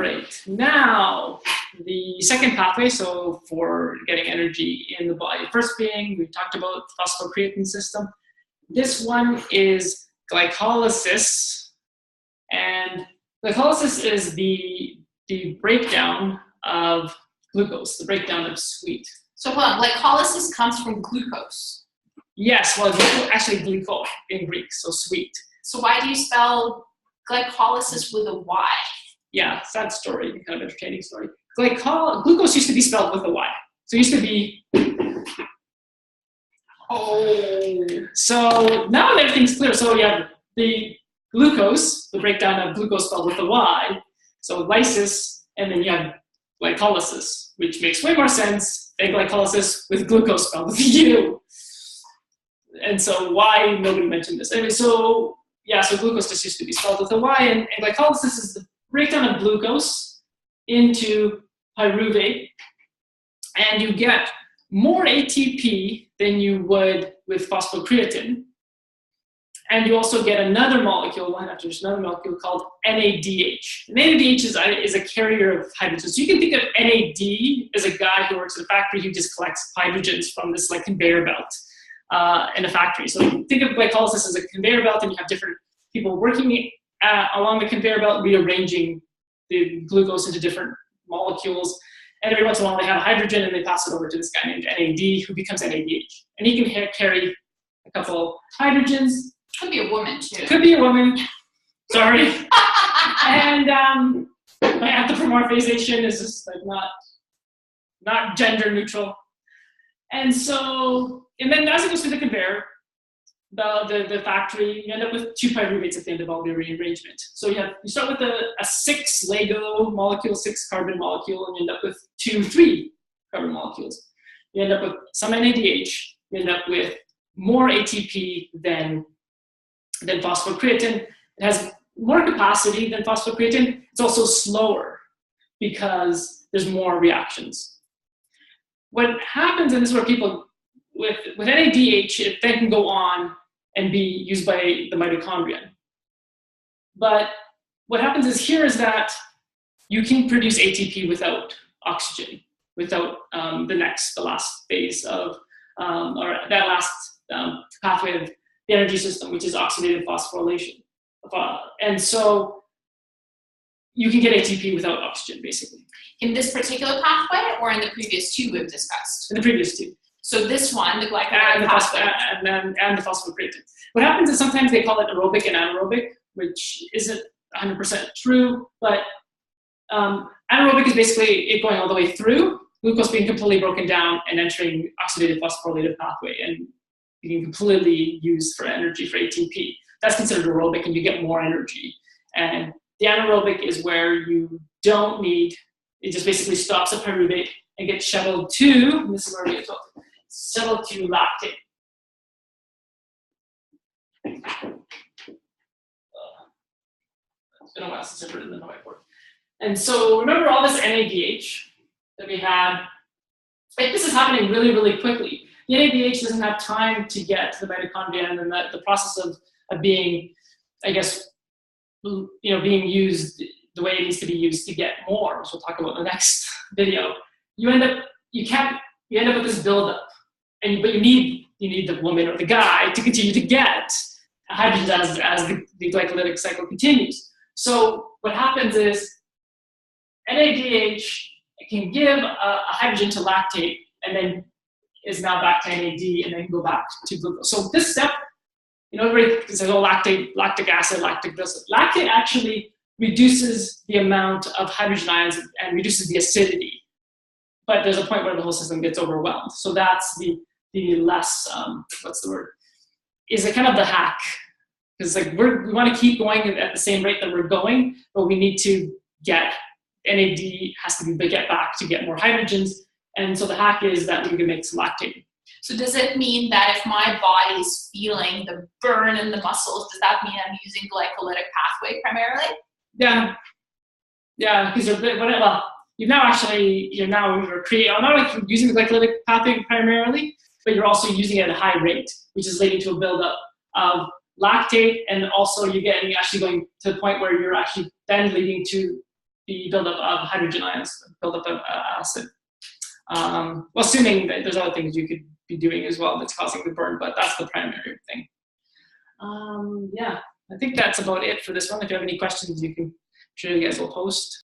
Great. Now, the second pathway, so for getting energy in the body. First being, we talked about the phosphocreatine system. This one is glycolysis. And glycolysis is the breakdown of glucose, the breakdown of sweet. So hold on, glycolysis comes from glucose. Yes, well, actually glyco in Greek, so sweet. So why do you spell glycolysis with a Y? Yeah, sad story, kind of entertaining story. Glucose used to be spelled with a Y. So it used to be, so now everything's clear. So you have the glucose, the breakdown of glucose spelled with a Y. So lysis, and then you have glycolysis, which makes way more sense than glycolysis with glucose spelled with a U. And so why nobody mentioned this? Anyway, so yeah, so glucose just used to be spelled with a Y, and glycolysis is the breakdown of glucose into pyruvate, and you get more ATP than you would with phosphocreatine. And you also get another molecule, there's another molecule called NADH. And NADH is a carrier of hydrogen. So you can think of NAD as a guy who works at a factory who just collects hydrogens from this like conveyor belt in a factory. So think of glycolysis as a conveyor belt, and you have different people working along the conveyor belt, rearranging the glucose into different molecules. And every once in a while they have a hydrogen and they pass it over to this guy named NAD who becomes NADH. And he can carry a couple hydrogens. Could be a woman too. Could be a woman. Sorry. And my anthropomorphization is just like not gender neutral. And so, and then as it goes through the conveyor, the factory, you end up with 2 pyruvates at the end of all the rearrangement. So you start with a 6 LEGO molecule, 6 carbon molecule, and you end up with 2 3 carbon molecules. You end up with some NADH. You end up with more ATP than phosphocreatine. It has more capacity than phosphocreatine. It's also slower because there's more reactions. What happens, and this is where people, with NADH, it then can go on and be used by the mitochondria. But what happens is that you can produce ATP without oxygen, without the last phase of, or that last pathway of the energy system, which is oxidative phosphorylation. And so you can get ATP without oxygen, basically. In this particular pathway, or in the previous 2 we've discussed? In the previous 2. So this one, the glycolytic pathway. And the phosphocreatine. What happens is sometimes they call it aerobic and anaerobic, which isn't 100% true, but anaerobic is basically it going all the way through, glucose being completely broken down and entering oxidative phosphorylated pathway and being completely used for energy, for ATP. That's considered aerobic, and you get more energy. And the anaerobic is where you don't need, it just basically stops at pyruvate and gets shuttled to, and this is where we get talking, shuttled to lactate. It's been a while since I've written in the whiteboard. And so remember all this NADH that we had. Like, this is happening really, really quickly. The NADH doesn't have time to get to the mitochondria, and then the process of being, I guess, being used the way it needs to be used to get more, which we'll talk about in the next video. You end up with this buildup, but you need the woman or the guy to continue to get hydrogen as the glycolytic cycle continues. So what happens is NADH can give a hydrogen to lactate, and then is now back to NAD, and then go back to glucose. So this step, everybody says, oh, lactic acid, lactic this. Lactate actually reduces the amount of hydrogen ions and reduces the acidity. But there's a point where the whole system gets overwhelmed. So that's the less, is it kind of the hack? Because we want to keep going at the same rate that we're going, but we need to get, NAD has to get back to get more hydrogens. And so the hack is that we can make some lactate. So does it mean that if my body is feeling the burn in the muscles, does that mean I'm using glycolytic pathway primarily? Yeah, because you're not only using the glycolytic pathway primarily, but you're also using it at a high rate, which is leading to a buildup of lactate, and also you're actually going to the point where you're actually then leading to the buildup of hydrogen ions, buildup of acid. Well, assuming that there's other things you could be doing as well that's causing the burn, but that's the primary thing. Yeah, I think that's about it for this one. If you have any questions, I'm sure you guys will post.